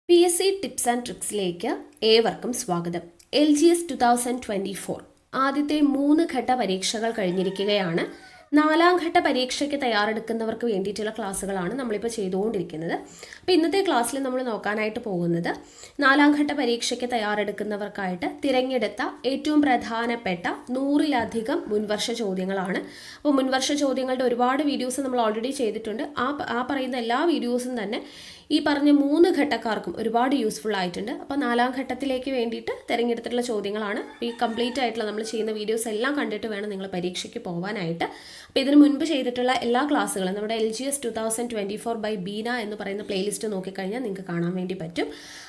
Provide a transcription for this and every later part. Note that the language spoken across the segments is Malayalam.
PSC ടിപ്സ് ആൻഡ് ട്രിക്സിലേക്ക് ഏവർക്കും സ്വാഗതം. LGS 2024 ആദ്യത്തെ 3 ഘട്ട പരീക്ഷകൾ കഴിഞ്ഞിരിക്കുകയാണ്. 4ാം ഘട്ട പരീക്ഷയ്ക്ക് തയ്യാറെടുക്കുന്നവർക്ക് വേണ്ടിയിട്ടുള്ള ക്ലാസ്സുകളാണ് നമ്മളിപ്പോൾ ചെയ്തുകൊണ്ടിരിക്കുന്നത്. അപ്പോൾ ഇന്നത്തെ ക്ലാസ്സിൽ നമ്മൾ നോക്കാനായിട്ട് പോകുന്നത് 4ാം ഘട്ട പരീക്ഷയ്ക്ക് തയ്യാറെടുക്കുന്നവർക്കായിട്ട് തിരഞ്ഞെടുത്ത ഏറ്റവും പ്രധാനപ്പെട്ട 100-ലധികം മുൻവർഷ ചോദ്യങ്ങളാണ്. അപ്പോൾ മുൻവർഷ ചോദ്യങ്ങളുടെ ഒരുപാട് വീഡിയോസ് നമ്മൾ ഓൾറെഡി ചെയ്തിട്ടുണ്ട്. ആ പറയുന്ന എല്ലാ വീഡിയോസും തന്നെ ഈ പറഞ്ഞ 3 ഘട്ടക്കാർക്കും ഒരുപാട് യൂസ്ഫുൾ ആയിട്ടുണ്ട്. അപ്പോൾ 4ാം ഘട്ടത്തിലേക്ക് വേണ്ടിയിട്ട് തിരഞ്ഞെടുത്തിട്ടുള്ള ചോദ്യങ്ങളാണ്. ഈ കംപ്ലീറ്റ് ആയിട്ടുള്ള നമ്മൾ ചെയ്യുന്ന വീഡിയോസ് എല്ലാം കണ്ടിട്ട് വേണം നിങ്ങൾ പരീക്ഷയ്ക്ക് പോകാനായിട്ട്. അപ്പോൾ ഇതിന് മുൻപ് ചെയ്തിട്ടുള്ള എല്ലാ ക്ലാസ്സുകളും നമ്മുടെ LGS 2024 ബൈ ബീന എന്ന് പറയുന്ന പ്ലേലിസ്റ്റ് നോക്കിക്കഴിഞ്ഞാൽ നിങ്ങൾക്ക് കാണാൻ വേണ്ടി പറ്റും.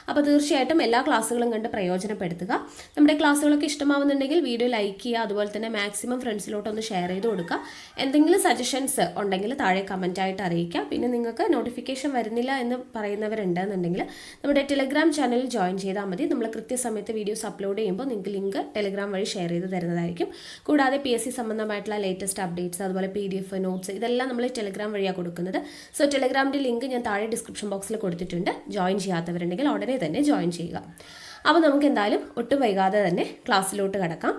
അപ്പോൾ തീർച്ചയായിട്ടും എല്ലാ ക്ലാസ്സുകളും കണ്ട് പ്രയോജനപ്പെടുത്തുക. നമ്മുടെ ക്ലാസ്സുകളൊക്കെ ഇഷ്ടമാവുന്നുണ്ടെങ്കിൽ വീഡിയോ ലൈക്ക് ചെയ്യുക, അതുപോലെ തന്നെ മാക്സിമം ഫ്രണ്ട്സിലോട്ടൊന്ന് ഷെയർ ചെയ്ത് കൊടുക്കുക. എന്തെങ്കിലും സജഷൻസ് ഉണ്ടെങ്കിൽ താഴെ കമൻറ്റായിട്ട് അറിയിക്കുക. പിന്നെ നിങ്ങൾക്ക് നോട്ടിഫിക്കേഷൻ വരുന്നില്ല എന്ന് പറയുന്നവരുണ്ടെന്നുണ്ടെങ്കിൽ നമ്മുടെ ടെലിഗ്രാം ചാനലിൽ ജോയിൻ ചെയ്താൽ മതി. നമ്മൾ കൃത്യസമയത്ത് വീഡിയോസ് അപ്ലോഡ് ചെയ്യുമ്പോൾ നിങ്ങൾക്ക് ലിങ്ക് ടെലിഗ്രാം വഴി ഷെയർ ചെയ്ത് തരുന്നതായിരിക്കും. കൂടാതെ PSC സംബന്ധമായിട്ടുള്ള ലേറ്റസ്റ്റ് അപ്ഡേറ്റ്സ്, അതുപോലെ PDF നോട്ട്സ്, ഇതെല്ലാം നമ്മൾ ടെലിഗ്രാം വഴിയാണ് കൊടുക്കുന്നത്. സോ ടെലിഗ്രാമിൻ്റെ ലിങ്ക് ഞാൻ താഴെ ഡിസ്ക്രിപ്ഷൻ ബോക്സിൽ കൊടുത്തിട്ടുണ്ട്. ജോയിൻ ചെയ്യാത്തവരുണ്ടെങ്കിൽ ഉടനെ തന്നെ ജോയിൻ ചെയ്യുക. അപ്പോൾ നമുക്ക് എന്തായാലും ഒട്ടും വൈകാതെ തന്നെ ക്ലാസ്സിലോട്ട് കടക്കാം.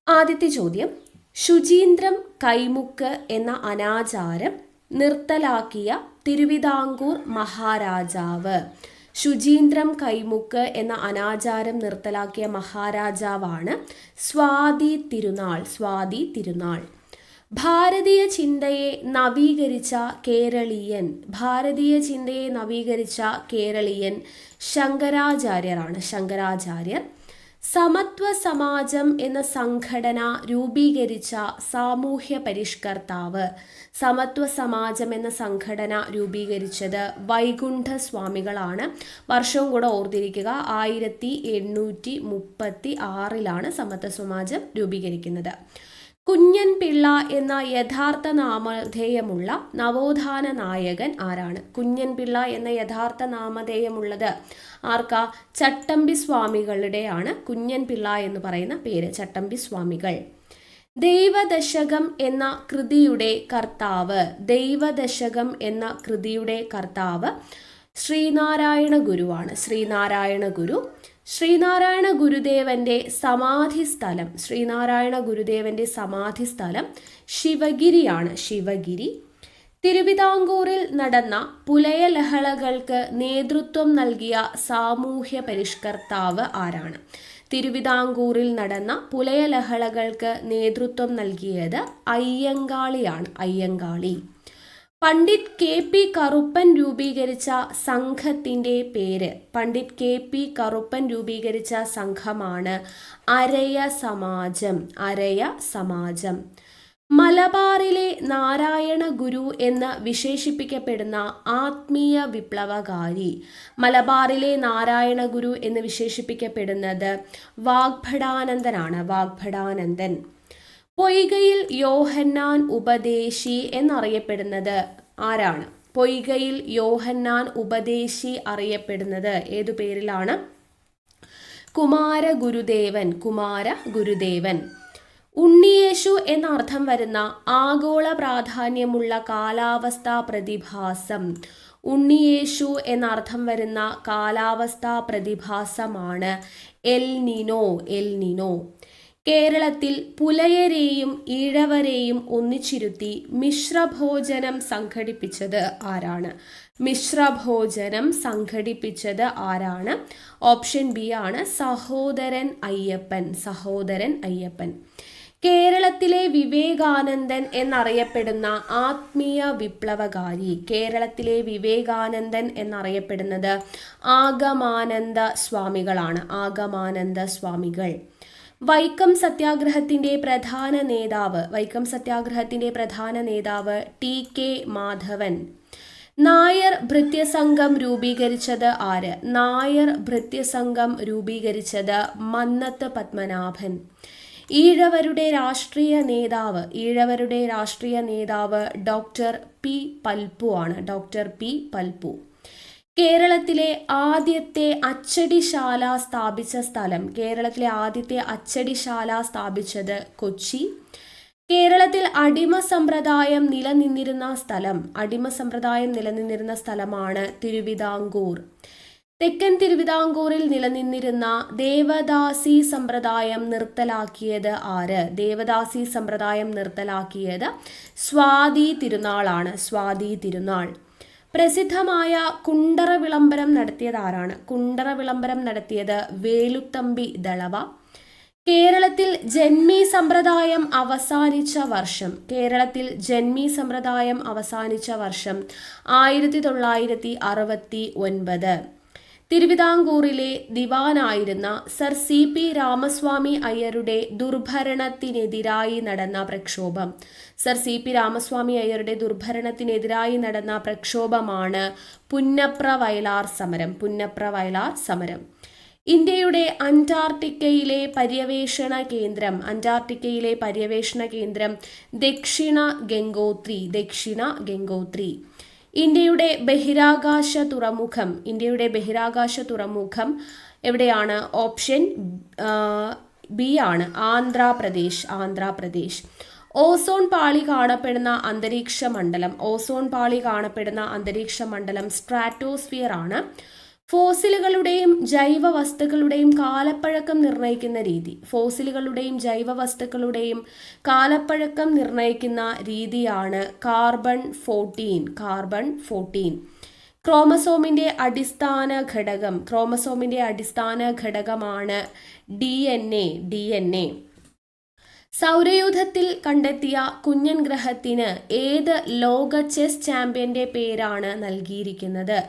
ആദ്യത്തെ ചോദ്യം: ശുചീന്ദ്രം കൈമുക്ക് എന്ന അനാചാരം നിർത്തലാക്കിയ തിരുവിതാംകൂർ മഹാരാജാവ്. ശുചീന്ദ്രം കൈമുക്ക് എന്ന അനാചാരം നിർത്തലാക്കിയ മഹാരാജാവാണ് സ്വാതി തിരുനാൾ. ഭാരതീയ ചിന്തയെ നവീകരിച്ച കേരളീയൻ ശങ്കരാചാര്യർ. സമത്വ സമാജം എന്ന സംഘടന രൂപീകരിച്ച സാമൂഹ്യ പരിഷ്കർത്താവ്. സമത്വ സമാജം എന്ന സംഘടന രൂപീകരിച്ചത് വൈകുണ്ഠ സ്വാമികളാണ്. വർഷവും കൂടെ ഓർത്തിരിക്കുക, 1836 സമത്വ സമാജം രൂപീകരിക്കുന്നത്. കുഞ്ഞൻ പിള്ള എന്ന യഥാർത്ഥ നാമധേയമുള്ള നവോത്ഥാന നായകൻ ആരാണ്? കുഞ്ഞൻ പിള്ള എന്ന യഥാർത്ഥ നാമധേയമുള്ളത് ആർക്കാ? ചട്ടമ്പി സ്വാമികളുടെയാണ് കുഞ്ഞൻ പിള്ള എന്ന് പറയുന്ന പേര്, ചട്ടമ്പി സ്വാമികൾ. ദൈവദശകം എന്ന കൃതിയുടെ കർത്താവ് ശ്രീനാരായണ ഗുരുവാണ്. ശ്രീനാരായണ ഗുരുദേവന്റെ സമാധി സ്ഥലം ശിവഗിരിയാണ്. തിരുവിതാംകൂറിൽ നടന്ന പുലയലഹളകൾക്ക് നേതൃത്വം നൽകിയ സാമൂഹ്യ പരിഷ്കർത്താവ് ആരാണ്? തിരുവിതാംകൂറിൽ നടന്ന പുലയലഹളകൾക്ക് നേതൃത്വം നൽകിയത് അയ്യങ്കാളി. പണ്ഡിറ്റ് KP കറുപ്പൻ രൂപീകരിച്ച സംഘമാണ് അരയ സമാജം. മലബാറിലെ നാരായണ ഗുരു എന്ന് വിശേഷിപ്പിക്കപ്പെടുന്ന ആത്മീയ വിപ്ലവകാരി. മലബാറിലെ നാരായണ ഗുരു എന്ന് വിശേഷിപ്പിക്കപ്പെടുന്നത് വാഗ്ഭടാനന്ദൻ. പൊയ്കയിൽ യോഹന്നാൻ ഉപദേശി എന്നറിയപ്പെടുന്നത് ആരാണ്? പൊയ്കയിൽ യോഹന്നാൻ ഉപദേശി അറിയപ്പെടുന്നത് ഏതു പേരിലാണ്? കുമാരഗുരുദേവൻ. ഉണ്ണിയേശു എന്നർത്ഥം വരുന്ന ആഗോള പ്രാധാന്യമുള്ള കാലാവസ്ഥാ പ്രതിഭാസമാണ് എൽ നിനോ. കേരളത്തിൽ പുലയരെയും ഈഴവരെയും ഒന്നിച്ചിരുത്തി മിശ്രഭോജനം സംഘടിപ്പിച്ചത് ആരാണ്? ഓപ്ഷൻ ബി ആണ് സഹോദരൻ അയ്യപ്പൻ. കേരളത്തിലെ വിവേകാനന്ദൻ എന്നറിയപ്പെടുന്ന ആത്മീയ വിപ്ലവകാരി. എന്നറിയപ്പെടുന്നത് ആഗമാനന്ദ സ്വാമികൾ. വൈക്കം സത്യാഗ്രഹത്തിന്റെ പ്രധാന നേതാവ് TK മാധവൻ. നായർ ഭൃത്യസംഘം രൂപീകരിച്ചത് മന്നത്ത് പത്മനാഭൻ. ഈഴവരുടെ രാഷ്ട്രീയ നേതാവ് ഡോക്ടർ P പൽപ്പു ആണ്. കേരളത്തിലെ ആദ്യത്തെ അച്ചടിശാല സ്ഥാപിച്ചത് കൊച്ചി. കേരളത്തിൽ അടിമ സമ്പ്രദായം നിലനിന്നിരുന്ന സ്ഥലമാണ് തിരുവിതാംകൂർ. തെക്കൻ തിരുവിതാംകൂറിൽ നിലനിന്നിരുന്ന ദേവദാസി സമ്പ്രദായം നിർത്തലാക്കിയത് ആര്? ദേവദാസി സമ്പ്രദായം നിർത്തലാക്കിയത് സ്വാതി തിരുനാളാണ്. സ്വാതി തിരുനാൾ. പ്രസിദ്ധമായ കുണ്ടറ വിളംബരം നടത്തിയത് ആരാണ്? കുണ്ടറ വിളംബരം നടത്തിയത് വേലുത്തമ്പി ദളവ. കേരളത്തിൽ ജന്മി സമ്പ്രദായം അവസാനിച്ച വർഷം. കേരളത്തിൽ ജന്മി സമ്പ്രദായം അവസാനിച്ച വർഷം 1969. തിരുവിതാംകൂറിലെ ദിവാനായിരുന്ന സർ സി പി രാമസ്വാമി അയ്യരുടെ ദുർഭരണത്തിനെതിരായി നടന്ന പ്രക്ഷോഭം. സർ സി പി രാമസ്വാമി അയ്യരുടെ ദുർഭരണത്തിനെതിരായി നടന്ന പ്രക്ഷോഭമാണ് പുന്നപ്ര വയലാർ സമരം. പുന്നപ്ര വയലാർ സമരം. ഇന്ത്യയുടെ അന്റാർട്ടിക്കയിലെ പര്യവേഷണ കേന്ദ്രം ദക്ഷിണ ഗംഗോത്രി. ദക്ഷിണ ഗംഗോത്രി. ഇന്ത്യയുടെ ബഹിരാകാശ തുറമുഖം എവിടെയാണ്? ഓപ്ഷൻ ബി ആണ്, ആന്ധ്രാപ്രദേശ്. ഓസോൺ പാളി കാണപ്പെടുന്ന അന്തരീക്ഷ മണ്ഡലം സ്ട്രാറ്റോസ്ഫിയർ ആണ്. ഫോസിലുകളുടെയും ജൈവവസ്തുക്കളുടെയും കാലപ്പഴക്കം നിർണ്ണയിക്കുന്ന രീതിയാണ് കാർബൺ 14. ക്രോമസോമിന്റെ അടിസ്ഥാന ഘടകമാണ് DNA. സൗരയൂഥത്തിൽ കണ്ടെത്തിയ കുഞ്ഞൻ ഗ്രഹത്തിന് ഏത് ലോക ചെസ് ചാമ്പ്യന്റെ പേരാണ് നൽകിയിരിക്കുന്നത്?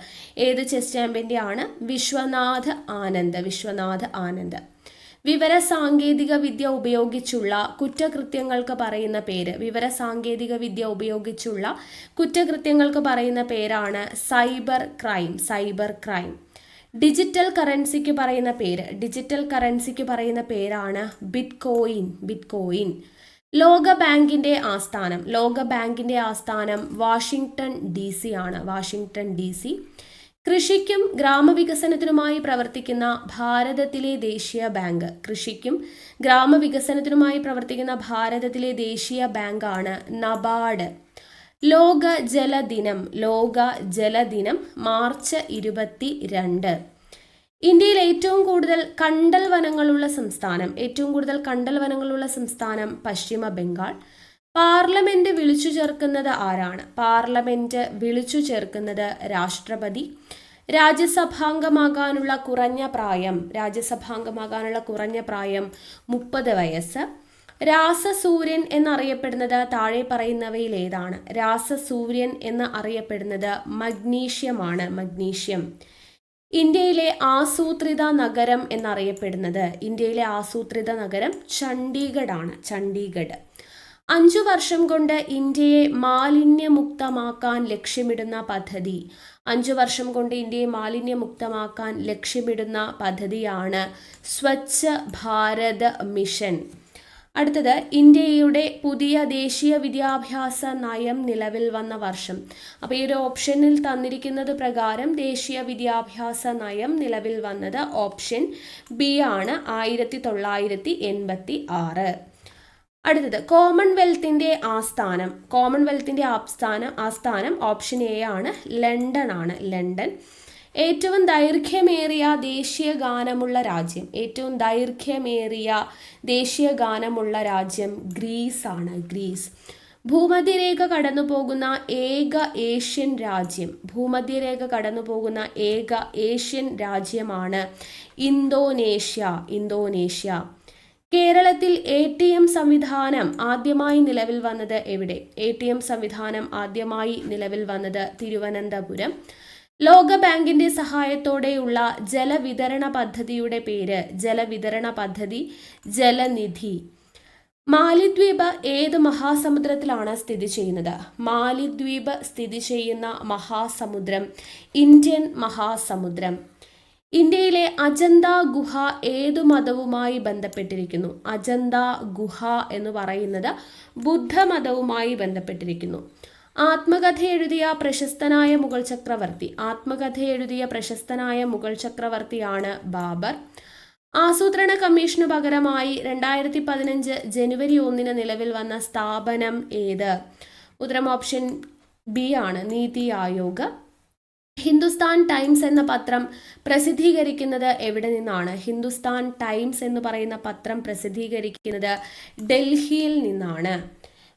ഏത് ചെസ് ചാമ്പ്യന്റെ ആണ്? വിശ്വനാഥ് ആനന്ദ്. വിവരസാങ്കേതിക വിദ്യ ഉപയോഗിച്ചുള്ള കുറ്റകൃത്യങ്ങൾക്ക് പറയുന്ന പേരാണ് സൈബർ ക്രൈം. ഡിജിറ്റൽ കറൻസിക്ക് പറയുന്ന പേരാണ് ബിറ്റ്കോയിൻ. ലോക ബാങ്കിന്റെ ആസ്ഥാനം വാഷിംഗ്ടൺ DC. കൃഷിക്കും ഗ്രാമവികസനത്തിനുമായി പ്രവർത്തിക്കുന്ന ഭാരതത്തിലെ ദേശീയ ബാങ്കാണ് നബാർഡ്. ലോക ജലദിനം മാർച്ച് 22. ഇന്ത്യയിൽ ഏറ്റവും കൂടുതൽ കണ്ടൽ വനങ്ങളുള്ള സംസ്ഥാനം പശ്ചിമ ബംഗാൾ. പാർലമെന്റ് വിളിച്ചു ചേർക്കുന്നത് ആരാണ്? രാഷ്ട്രപതി. രാജ്യസഭാംഗമാകാനുള്ള കുറഞ്ഞ പ്രായം 30 വയസ്സ്. രാസസൂര്യൻ എന്നറിയപ്പെടുന്നത് താഴെ പറയുന്നവയിൽ ഏതാണ്? രാസസൂര്യൻ എന്ന് അറിയപ്പെടുന്നത് മഗ്നീഷ്യം. ഇന്ത്യയിലെ ആസൂത്രിത നഗരം ചണ്ഡീഗഡ്. 5 വർഷം കൊണ്ട് ഇന്ത്യയെ മാലിന്യമുക്തമാക്കാൻ ലക്ഷ്യമിടുന്ന പദ്ധതിയാണ് സ്വച്ഛ ഭാരത് മിഷൻ. അടുത്തത് ഇന്ത്യയുടെ പുതിയ ദേശീയ വിദ്യാഭ്യാസ നയം നിലവിൽ വന്ന വർഷം. അപ്പോൾ ഈ ഒരു ഓപ്ഷനിൽ തന്നിരിക്കുന്നത് പ്രകാരം ദേശീയ വിദ്യാഭ്യാസ നയം നിലവിൽ വന്നത് ഓപ്ഷൻ ബി ആണ്, 1986. അടുത്തത് കോമൺവെൽത്തിന്റെ ആസ്ഥാനം ഓപ്ഷൻ എ ആണ്, ലണ്ടൻ. ഏറ്റവും ദൈർഘ്യമേറിയ ദേശീയ ഗാനമുള്ള രാജ്യം ഗ്രീസ് ആണ്. ഭൂമധ്യരേഖ കടന്നു പോകുന്ന ഏക ഏഷ്യൻ രാജ്യമാണ് ഇന്തോനേഷ്യ. കേരളത്തിൽ ATM സംവിധാനം ആദ്യമായി നിലവിൽ വന്നത് എവിടെ? തിരുവനന്തപുരം. ലോകബാങ്കിന്റെ സഹായത്തോടെയുള്ള ജലവിതരണ പദ്ധതിയുടെ പേര് ജലനിധി. മാലിദ്വീപ് ഏത് മഹാസമുദ്രത്തിലാണ് സ്ഥിതി ചെയ്യുന്നത്? മാലിദ്വീപ് സ്ഥിതി ചെയ്യുന്ന മഹാസമുദ്രം ഇന്ത്യൻ മഹാസമുദ്രം. ഇന്ത്യയിലെ അജന്ത ഗുഹ ഏതു മതവുമായി ബന്ധപ്പെട്ടിരിക്കുന്നു? അജന്ത ഗുഹ എന്ന് പറയുന്നത് ബുദ്ധമതവുമായി ബന്ധപ്പെട്ടിരിക്കുന്നു. ആത്മകഥ എഴുതിയ പ്രശസ്തനായ മുഗൾ ചക്രവർത്തിയാണ് ബാബർ. ആസൂത്രണ കമ്മീഷനു പകരമായി 2015 ജനുവരി 1 നിലവിൽ വന്ന സ്ഥാപനം ഏത്? ഉത്തരം ഓപ്ഷൻ ബി ആണ്, നീതി ആയോഗ്. ഹിന്ദുസ്ഥാൻ ടൈംസ് എന്ന പത്രം പ്രസിദ്ധീകരിക്കുന്നത് എവിടെ നിന്നാണ്? ഹിന്ദുസ്ഥാൻ ടൈംസ് എന്ന് പറയുന്ന പത്രം പ്രസിദ്ധീകരിക്കുന്നത് ഡൽഹിയിൽ നിന്നാണ്.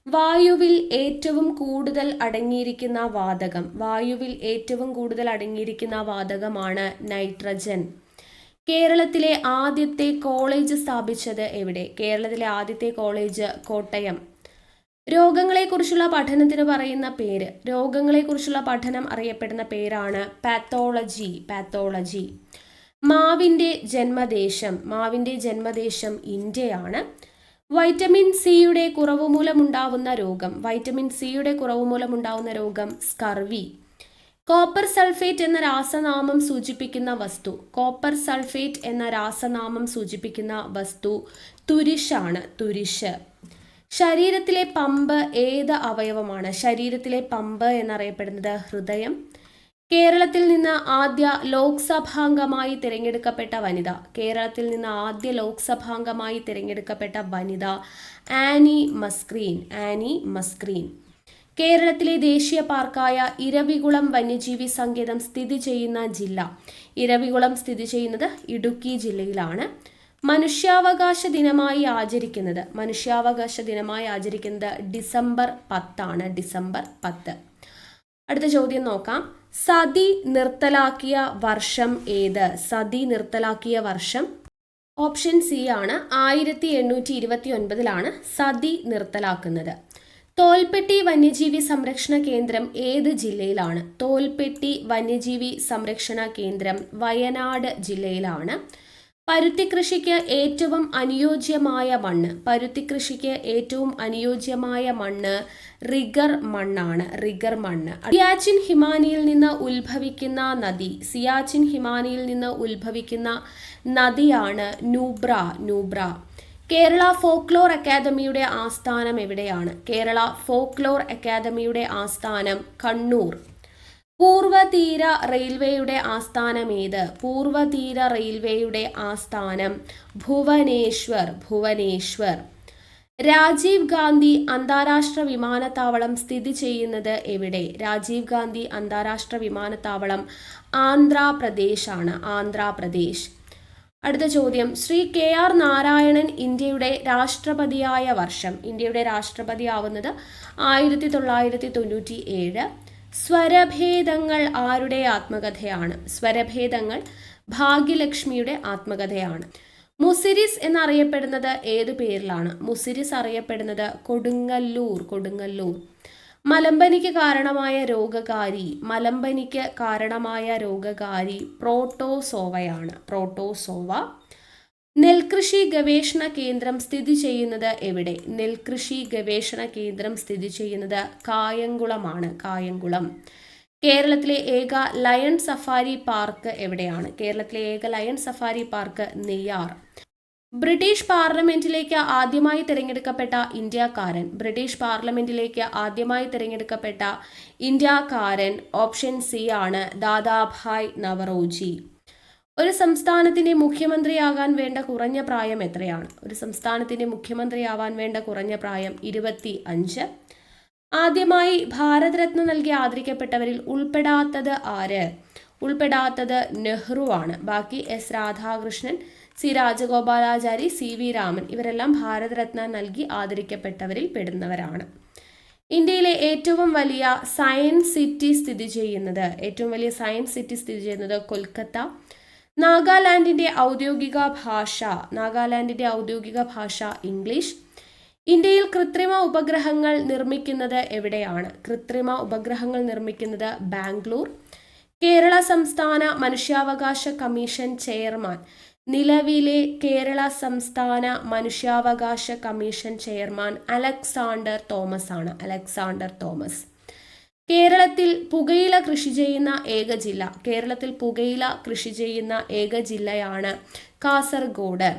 വായുവിൽ ഏറ്റവും കൂടുതൽ അടങ്ങിയിരിക്കുന്ന വാതകം, വായുവിൽ ഏറ്റവും കൂടുതൽ അടങ്ങിയിരിക്കുന്ന വാതകമാണ് നൈട്രജൻ. കേരളത്തിലെ ആദ്യത്തെ കോളേജ് സ്ഥാപിച്ചത് എവിടെ? കേരളത്തിലെ ആദ്യത്തെ കോളേജ് കോട്ടയം. രോഗങ്ങളെക്കുറിച്ചുള്ള പഠനത്തിന് പറയുന്ന പേര്, രോഗങ്ങളെക്കുറിച്ചുള്ള പഠനം അറിയപ്പെടുന്ന പേരാണ് പാത്തോളജി. പാത്തോളജി. മാവിൻ്റെ ജന്മദേശം, മാവിൻ്റെ ജന്മദേശം ഇന്ത്യയാണ്. വൈറ്റമിൻ സിയുടെ കുറവ് മൂലമുണ്ടാവുന്ന രോഗം, വൈറ്റമിൻ സിയുടെ കുറവ് മൂലമുണ്ടാവുന്ന രോഗം സ്കർവി. കോപ്പർ സൾഫേറ്റ് എന്ന രാസനാമം സൂചിപ്പിക്കുന്ന വസ്തു, കോപ്പർ സൾഫേറ്റ് എന്ന രാസനാമം സൂചിപ്പിക്കുന്ന വസ്തു തുരിശാണ്, തുരിശ്. ശരീരത്തിലെ പമ്പ് ഏത് അവയവമാണ്? ശരീരത്തിലെ പമ്പ് എന്നറിയപ്പെടുന്നത് ഹൃദയം. കേരളത്തിൽ നിന്ന് ആദ്യ ലോക്സഭാംഗമായി തിരഞ്ഞെടുക്കപ്പെട്ട വനിത, കേരളത്തിൽ നിന്ന് ആദ്യ ലോക്സഭാംഗമായി തിരഞ്ഞെടുക്കപ്പെട്ട വനിത ആനി മസ്ക്രീൻ, ആനി മസ്ക്രീൻ. കേരളത്തിലെ ദേശീയ പാർക്കായ ഇരവികുളം വന്യജീവി സങ്കേതം സ്ഥിതി ചെയ്യുന്ന ജില്ല, ഇരവികുളം സ്ഥിതി ചെയ്യുന്നത് ഇടുക്കി ജില്ലയിലാണ്. മനുഷ്യാവകാശ ദിനമായി ആചരിക്കുന്നത്, മനുഷ്യാവകാശ ദിനമായി ആചരിക്കുന്നത് ഡിസംബർ 10 ഡിസംബർ 10. അടുത്ത ചോദ്യം നോക്കാം. സതി നിർത്തലാക്കിയ വർഷം ഏത്? സതി നിർത്തലാക്കിയ വർഷം ഓപ്ഷൻ സി ആണ്. 1829 സതി നിർത്തലാക്കുന്നത്. തോൽപ്പെട്ടി വന്യജീവി സംരക്ഷണ കേന്ദ്രം ഏത് ജില്ലയിലാണ്? തോൽപ്പെട്ടി വന്യജീവി സംരക്ഷണ കേന്ദ്രം വയനാട് ജില്ലയിലാണ്. പരുത്തി കൃഷിക്ക് ഏറ്റവും അനുയോജ്യമായ മണ്ണ്, പരുത്തി കൃഷിക്ക് ഏറ്റവും അനുയോജ്യമായ മണ്ണ് റിഗർ മണ്ണാണ്, റിഗർ മണ്ണ്. സിയാച്ചിൻ ഹിമാനിയിൽ നിന്ന് ഉത്ഭവിക്കുന്ന നദി, സിയാച്ചിൻ ഹിമാനിയിൽ നിന്ന് ഉത്ഭവിക്കുന്ന നദിയാണ് നൂബ്ര, നൂബ്ര. കേരള ഫോക്ലോർ അക്കാദമിയുടെ ആസ്ഥാനം എവിടെയാണ്? കേരള ഫോക്ലോർ അക്കാദമിയുടെ ആസ്ഥാനം കണ്ണൂർ. പൂർവതീര റെയിൽവേയുടെ ആസ്ഥാനം ഏത്? പൂർവതീര റെയിൽവേയുടെ ആസ്ഥാനം ഭുവനേശ്വർ, ഭുവനേശ്വർ. രാജീവ് ഗാന്ധി അന്താരാഷ്ട്ര വിമാനത്താവളം സ്ഥിതി ചെയ്യുന്നത് എവിടെ? രാജീവ് ഗാന്ധി അന്താരാഷ്ട്ര വിമാനത്താവളം ആന്ധ്രാപ്രദേശ് ആണ്, ആന്ധ്രാപ്രദേശ്. അടുത്ത ചോദ്യം. ശ്രീ KR നാരായണൻ ഇന്ത്യയുടെ രാഷ്ട്രപതിയായ വർഷം, ഇന്ത്യയുടെ രാഷ്ട്രപതിയാവുന്നത് 1997. സ്വരഭേദങ്ങൾ ആരുടെ ആത്മകഥയാണ്? സ്വരഭേദങ്ങൾ ഭാഗ്യലക്ഷ്മിയുടെ ആത്മകഥയാണ്. മുസിരിസ് എന്നറിയപ്പെടുന്നത് ഏതു പേരിലാണ്? മുസിരിസ് അറിയപ്പെടുന്നത് കൊടുങ്ങല്ലൂർ, കൊടുങ്ങല്ലൂർ. മലമ്പനിക്ക് കാരണമായ രോഗകാരി, മലമ്പനിക്ക് കാരണമായ രോഗകാരി പ്രോട്ടോസോവയാണ്, പ്രോട്ടോസോവ. നെൽകൃഷി ഗവേഷണ കേന്ദ്രം സ്ഥിതി ചെയ്യുന്നത് എവിടെ? നെൽകൃഷി ഗവേഷണ കേന്ദ്രം സ്ഥിതി ചെയ്യുന്നത് കായംകുളമാണ്, കായംകുളം. കേരളത്തിലെ ഏക ലയൺ സഫാരി പാർക്ക് എവിടെയാണ്? കേരളത്തിലെ ഏക lion safari park Neyyar. British പാർലമെന്റിലേക്ക് ആദ്യമായി തിരഞ്ഞെടുക്കപ്പെട്ട ഇന്ത്യക്കാരൻ, ബ്രിട്ടീഷ് പാർലമെന്റിലേക്ക് ആദ്യമായി തിരഞ്ഞെടുക്കപ്പെട്ട ഇന്ത്യക്കാരൻ ഓപ്ഷൻ സി ആണ്, ദാദാഭായ് നവറോജി. ഒരു സംസ്ഥാനത്തിന്റെ മുഖ്യമന്ത്രിയാകാൻ വേണ്ട കുറഞ്ഞ പ്രായം എത്രയാണ്? ഒരു സംസ്ഥാനത്തിന്റെ മുഖ്യമന്ത്രിയാവാൻ വേണ്ട കുറഞ്ഞ പ്രായം 25. ആദ്യമായി ഭാരതരത്ന നൽകി ആദരിക്കപ്പെട്ടവരിൽ ഉൾപ്പെടാത്തത് ആര്? ഉൾപ്പെടാത്തത് നെഹ്റു ആണ്. ബാക്കി S Radhakrishnan, C Rajagopalachari, CV Raman ഇവരെല്ലാം ഭാരതരത്ന നൽകി ആദരിക്കപ്പെട്ടവരിൽ പെടുന്നവരാണ്. ഇന്ത്യയിലെ ഏറ്റവും വലിയ സയൻസ് സിറ്റി സ്ഥിതി ചെയ്യുന്നത്, ഏറ്റവും വലിയ സയൻസ് സിറ്റി സ്ഥിതി ചെയ്യുന്നത് കൊൽക്കത്ത. നാഗാലാൻഡിന്റെ ഔദ്യോഗിക ഭാഷ, നാഗാലാൻഡിന്റെ ഔദ്യോഗിക ഭാഷ ഇംഗ്ലീഷ്. ഇന്ത്യയിൽ കൃത്രിമ ഉപഗ്രഹങ്ങൾ നിർമ്മിക്കുന്നത് എവിടെയാണ്? കൃത്രിമ ഉപഗ്രഹങ്ങൾ നിർമ്മിക്കുന്നത് ബാംഗ്ലൂർ. കേരള സംസ്ഥാന മനുഷ്യാവകാശ കമ്മീഷൻ ചെയർമാൻ, നിലവിലെ കേരള സംസ്ഥാന മനുഷ്യാവകാശ കമ്മീഷൻ ചെയർമാൻ അലക്സാണ്ടർ തോമസ് ആണ്, അലക്സാണ്ടർ തോമസ്. കേരളത്തിൽ പുകയില കൃഷി ചെയ്യുന്ന ഏക ജില്ല, കേരളത്തിൽ പുകയില കൃഷി ചെയ്യുന്ന ഏക ജില്ലയാണ് കാസർഗോഡ്.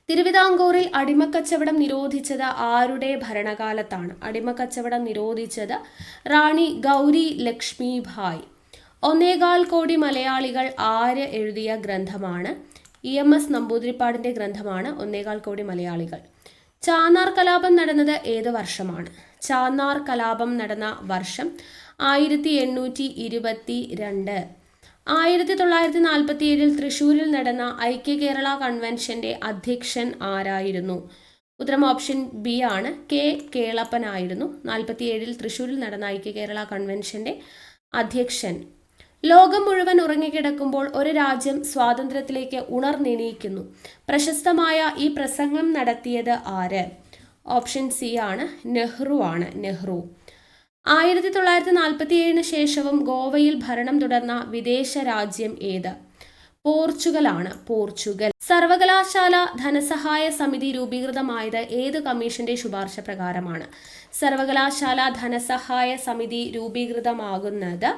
തിരുവിതാംകൂറിൽ അടിമക്കച്ചവടം നിരോധിച്ചത് ആരുടെ ഭരണകാലത്താണ്? അടിമക്കച്ചവടം നിരോധിച്ചത് റാണി ഗൗരി ലക്ഷ്മി ഭായ്. 1.25 കോടി മലയാളികൾ ആര് എഴുതിയ ഗ്രന്ഥമാണ്? EMS നമ്പൂതിരിപ്പാടിന്റെ ഗ്രന്ഥമാണ് 1.25 കോടി മലയാളികൾ. ചാന്നാർ കലാപം നടന്നത് ഏത് വർഷമാണ്? ചാന്നാർ കലാപം നടന്ന വർഷം 1822. 1947 തൃശൂരിൽ നടന്ന ഐക്യ കേരള കൺവെൻഷന്റെ അധ്യക്ഷൻ ആരായിരുന്നു? ഉത്തരം ഓപ്ഷൻ ബി ആണ്, കെ കേളപ്പനായിരുന്നു 47 തൃശൂരിൽ നടന്ന ഐക്യ കേരള കൺവെൻഷന്റെ അധ്യക്ഷൻ. ലോകം മുഴുവൻ ഉറങ്ങിക്കിടക്കുമ്പോൾ ഒരു രാജ്യം സ്വാതന്ത്ര്യത്തിലേക്ക് ഉണർന്നെണീക്കുന്നു. പ്രശസ്തമായ ഈ പ്രസംഗം നടത്തിയത് ആര്? ഓപ്ഷൻ സി ആണ്, നെഹ്റു ആണ്. നെഹ്റു. 1947 ശേഷവും ഗോവയിൽ ഭരണം തുടർന്ന വിദേശ രാജ്യം ഏത്? പോർച്ചുഗലാണ്. പോർച്ചുഗൽ. സർവകലാശാല ധനസഹായ സമിതി രൂപീകൃതമായത് ഏത് കമ്മീഷന്റെ ശുപാർശ പ്രകാരമാണ്? സർവകലാശാല ധനസഹായ സമിതി രൂപീകൃതമാകുന്നത്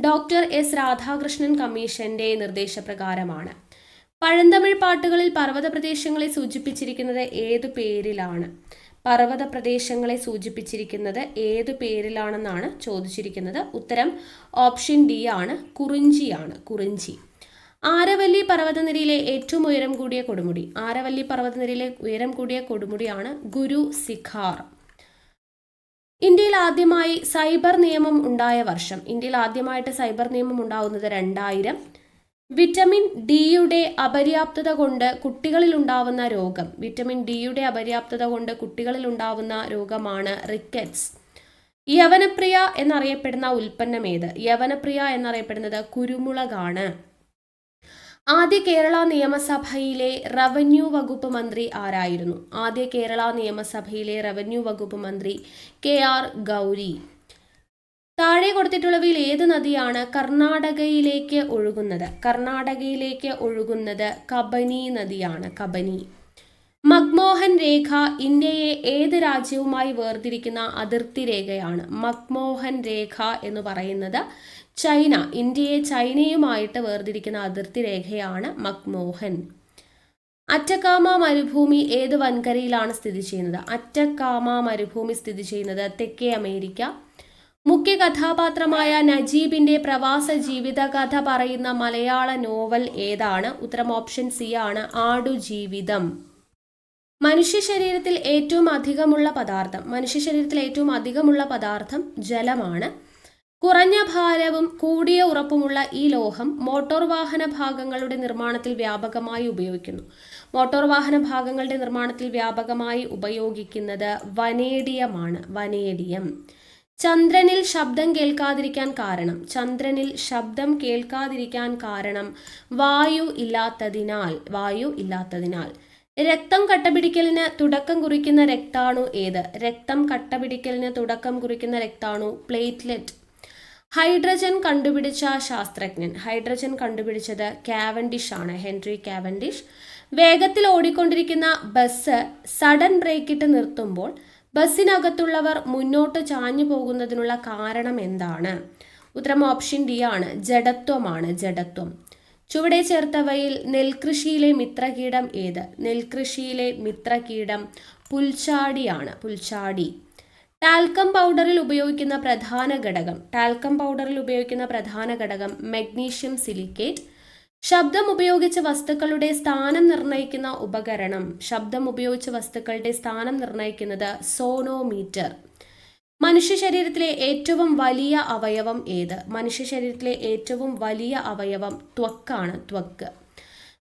ഡോക്ടർ എസ് രാധാകൃഷ്ണൻ കമ്മീഷന്റെ നിർദ്ദേശപ്രകാരമാണ്. പഴന്തമിഴ് പാട്ടുകളിൽ പർവ്വത പ്രദേശങ്ങളെ സൂചിപ്പിച്ചിരിക്കുന്നത് ഏതു പേരിലാണ്? പർവ്വത പ്രദേശങ്ങളെ സൂചിപ്പിച്ചിരിക്കുന്നത് ഏതു പേരിലാണെന്നാണ് ചോദിച്ചിരിക്കുന്നത്. ഉത്തരം ഓപ്ഷൻ ഡി ആണ്, കുറിഞ്ചിയാണ്. കുറിഞ്ചി. ആരവല്ലി പർവ്വതനിരയിലെ ഏറ്റവും ഉയരം കൂടിയ കൊടുമുടി? ആരവല്ലി പർവ്വതനിരയിലെ ഉയരം കൂടിയ കൊടുമുടിയാണ് ഗുരു സിഖാർ. ഇന്ത്യയിൽ ആദ്യമായി സൈബർ നിയമം ഉണ്ടായ വർഷം? ഇന്ത്യയിൽ ആദ്യമായിട്ട് സൈബർ നിയമം ഉണ്ടാവുന്നത് 2000. വിറ്റമിൻ ഡിയുടെ അപര്യാപ്തത കൊണ്ട് കുട്ടികളിൽ ഉണ്ടാവുന്ന രോഗം? വിറ്റമിൻ ഡിയുടെ അപര്യാപ്തത കൊണ്ട് കുട്ടികളിൽ ഉണ്ടാവുന്ന രോഗമാണ് റിക്കറ്റ്സ്. യവനപ്രിയ എന്നറിയപ്പെടുന്ന ഉൽപ്പന്നം ഏത്? യവനപ്രിയ എന്നറിയപ്പെടുന്നത് കുരുമുളകാണ്. ആദ്യ കേരള നിയമസഭയിലെ റവന്യൂ വകുപ്പ് മന്ത്രി ആരായിരുന്നു? ആദ്യ കേരള നിയമസഭയിലെ റവന്യൂ വകുപ്പ് മന്ത്രി KR ഗൗരി. താഴെ കൊടുത്തിട്ടുള്ളവയിൽ ഏത് നദിയാണ് കർണാടകയിലേക്ക് ഒഴുകുന്നത്? കർണാടകയിലേക്ക് ഒഴുകുന്നത് കബനി നദിയാണ്. കബനി. മക്മോഹൻ രേഖ ഇന്ത്യയെ ഏത് രാജ്യവുമായി വേർതിരിക്കുന്ന അതിർത്തി രേഖയാണ്? മക്മോഹൻ രേഖ എന്ന് പറയുന്നത് ചൈന, ഇന്ത്യയെ ചൈനയുമായിട്ട് വേർതിരിക്കുന്ന അതിർത്തി രേഖയാണ് മക്മോഹൻ. അറ്റക്കാമ മരുഭൂമി ഏത് വൻകരയിലാണ് സ്ഥിതി ചെയ്യുന്നത്? അറ്റക്കാമ മരുഭൂമി സ്ഥിതി ചെയ്യുന്നത് തെക്കേ അമേരിക്ക. മുഖ്യ കഥാപാത്രമായ നജീബിന്റെ പ്രവാസ ജീവിത കഥ പറയുന്ന മലയാള നോവൽ ഏതാണ്? ഉത്തരം ഓപ്ഷൻ സി ആണ്, ആടുജീവിതം. മനുഷ്യ ശരീരത്തിൽ ഏറ്റവും അധികമുള്ള പദാർത്ഥം? മനുഷ്യ ശരീരത്തിൽ ഏറ്റവും അധികമുള്ള പദാർത്ഥം ജലമാണ്. കുറഞ്ഞ ഭാരവും കൂടിയ ഉറപ്പുമുള്ള ഈ ലോഹം മോട്ടോർ വാഹന ഭാഗങ്ങളുടെ നിർമ്മാണത്തിൽ വ്യാപകമായി ഉപയോഗിക്കുന്നു. മോട്ടോർ വാഹന ഭാഗങ്ങളുടെ നിർമ്മാണത്തിൽ വ്യാപകമായി ഉപയോഗിക്കുന്നത് വനേഡിയമാണ്. വനേഡിയം. ചന്ദ്രനിൽ ശബ്ദം കേൾക്കാതിരിക്കാൻ കാരണം? ചന്ദ്രനിൽ ശബ്ദം കേൾക്കാതിരിക്കാൻ കാരണം വായു ഇല്ലാത്തതിനാൽ. വായു ഇല്ലാത്തതിനാൽ. രക്തം കട്ടപിടിക്കലിന് തുടക്കം കുറിക്കുന്ന രക്താണു ഏത്? രക്തം കട്ടപിടിക്കലിന് തുടക്കം കുറിക്കുന്ന രക്താണു പ്ലേറ്റ്ലെറ്റ്. ഹൈഡ്രജൻ കണ്ടുപിടിച്ച ശാസ്ത്രജ്ഞൻ? ഹൈഡ്രജൻ കണ്ടുപിടിച്ചത് കാവൻഡിഷ് ആണ്, ഹെൻറി കാവൻഡിഷ്. വേഗത്തിൽ ഓടിക്കൊണ്ടിരിക്കുന്ന ബസ് സഡൻ ബ്രേക്കിട്ട് നിർത്തുമ്പോൾ ബസ്സിനകത്തുള്ളവർ മുന്നോട്ട് ചാഞ്ഞു പോകുന്നതിനുള്ള കാരണം എന്താണ്? ഉത്തരം ഓപ്ഷൻ ഡി ആണ്, ജഡത്വമാണ്. ജഡത്വം. ചുവടെ ചേർത്തവയിൽ നെൽകൃഷിയിലെ മിത്രകീടം ഏത്? നെൽകൃഷിയിലെ മിത്രകീടം പുൽച്ചാടിയാണ്. പുൽച്ചാടി. ടാൽക്കം പൗഡറിൽ ഉപയോഗിക്കുന്ന പ്രധാന ഘടകം? ടാൽക്കം പൗഡറിൽ ഉപയോഗിക്കുന്ന പ്രധാന ഘടകം മഗ്നീഷ്യം സിലിക്കേറ്റ്. ശബ്ദം ഉപയോഗിച്ച് വസ്തുക്കളുടെ സ്ഥാനം നിർണ്ണയിക്കുന്ന ഉപകരണം? ശബ്ദം ഉപയോഗിച്ച് വസ്തുക്കളുടെ സ്ഥാനം നിർണ്ണയിക്കുന്നത് സോണോമീറ്റർ. മനുഷ്യ ശരീരത്തിലെ ഏറ്റവും വലിയ അവയവം ഏത്? മനുഷ്യ ശരീരത്തിലെ ഏറ്റവും വലിയ അവയവം ത്വക്കാണ്. ത്വക്ക്.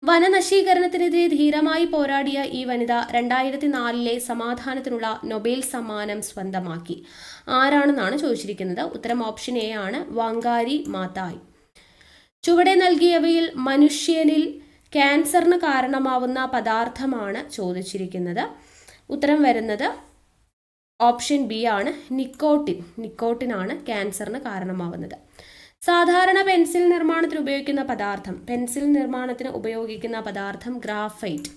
വനനശീകരണത്തിനെതിരെ ധീരമായി പോരാടിയ ഈ വനിത 2004 സമാധാനത്തിനുള്ള നൊബേൽ സമ്മാനം സ്വന്തമാക്കി. ആരാണെന്നാണ് ചോദിച്ചിരിക്കുന്നത്. ഉത്തരം ഓപ്ഷൻ എ ആണ്, വാങ്കാരി മാതായ്. ചുവടെ നൽകിയവയിൽ മനുഷ്യനിൽ ക്യാൻസറിന് കാരണമാവുന്ന പദാർത്ഥമാണ് ചോദിച്ചിരിക്കുന്നത്. ഉത്തരം വരുന്നത് ഓപ്ഷൻ ബി ആണ്, നിക്കോട്ടിൻ. നിക്കോട്ടിനാണ് ക്യാൻസറിന് കാരണമാവുന്നത്. സാധാരണ പെൻസിൽ നിർമ്മാണത്തിന് ഉപയോഗിക്കുന്ന പദാർത്ഥം? പെൻസിൽ നിർമ്മാണത്തിന് ഉപയോഗിക്കുന്ന പദാർത്ഥം ഗ്രാഫൈറ്റ്.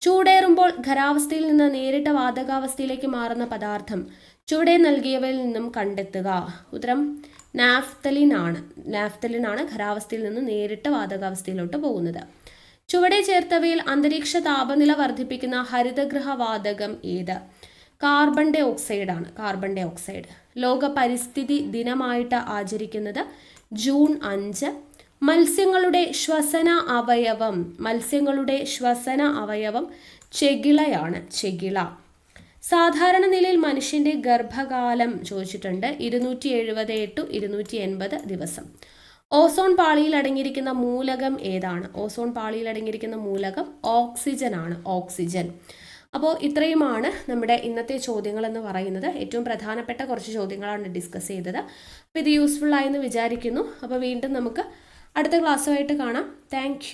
ചൂടേറുമ്പോൾ ഖരാവസ്ഥയിൽ നിന്ന് നേരിട്ട് വാതകാവസ്ഥയിലേക്ക് മാറുന്ന പദാർത്ഥം? ചുവടെ നൽകിയവയിൽ നിന്നും കണ്ടെത്തുക. ഉത്തരം നാഫ്തലിൻ ആണ്. നാഫ്തലിൻ ആണ് ഖരാവസ്ഥയിൽ നിന്ന് നേരിട്ട് വാതകാവസ്ഥയിലോട്ട് പോകുന്നത്. ചുവടെ ചേർത്തവയിൽ അന്തരീക്ഷ താപനില വർദ്ധിപ്പിക്കുന്ന ഹരിതഗൃഹ വാതകം ഏത്? കാർബൺ ഡൈ ഓക്സൈഡ് ആണ്. Carbon dioxide. ലോക പരിസ്ഥിതി ദിനമായിട്ട് ആചരിക്കുന്നത് ജൂൺ 5. മത്സ്യങ്ങളുടെ ശ്വസന അവയവം? മത്സ്യങ്ങളുടെ ശ്വസന അവയവം ചെകിളയാണ്. ചെകിള. സാധാരണ നിലയിൽ മനുഷ്യൻ്റെ ഗർഭകാലം ചോദിച്ചിട്ടുണ്ട് 270 to 280 ദിവസം. ഓസോൺ പാളിയിൽ അടങ്ങിയിരിക്കുന്ന മൂലകം ഏതാണ്? ഓസോൺ പാളിയിൽ അടങ്ങിയിരിക്കുന്ന മൂലകം ഓക്സിജൻ ആണ്, ഓക്സിജൻ. അപ്പോൾ ഇത്രയുമാണ് നമ്മുടെ ഇന്നത്തെ ചോദ്യങ്ങൾ എന്ന് പറയുന്നത്. ഏറ്റവും പ്രധാനപ്പെട്ട കുറച്ച് ചോദ്യങ്ങളാണ് ഡിസ്കസ് ചെയ്തത്. അപ്പോൾ ഇത് യൂസ്ഫുൾ ആയെന്ന് വിചാരിക്കുന്നു. അപ്പോൾ വീണ്ടും നമുക്ക് അടുത്ത ക്ലാസ്സുമായിട്ട് കാണാം. താങ്ക്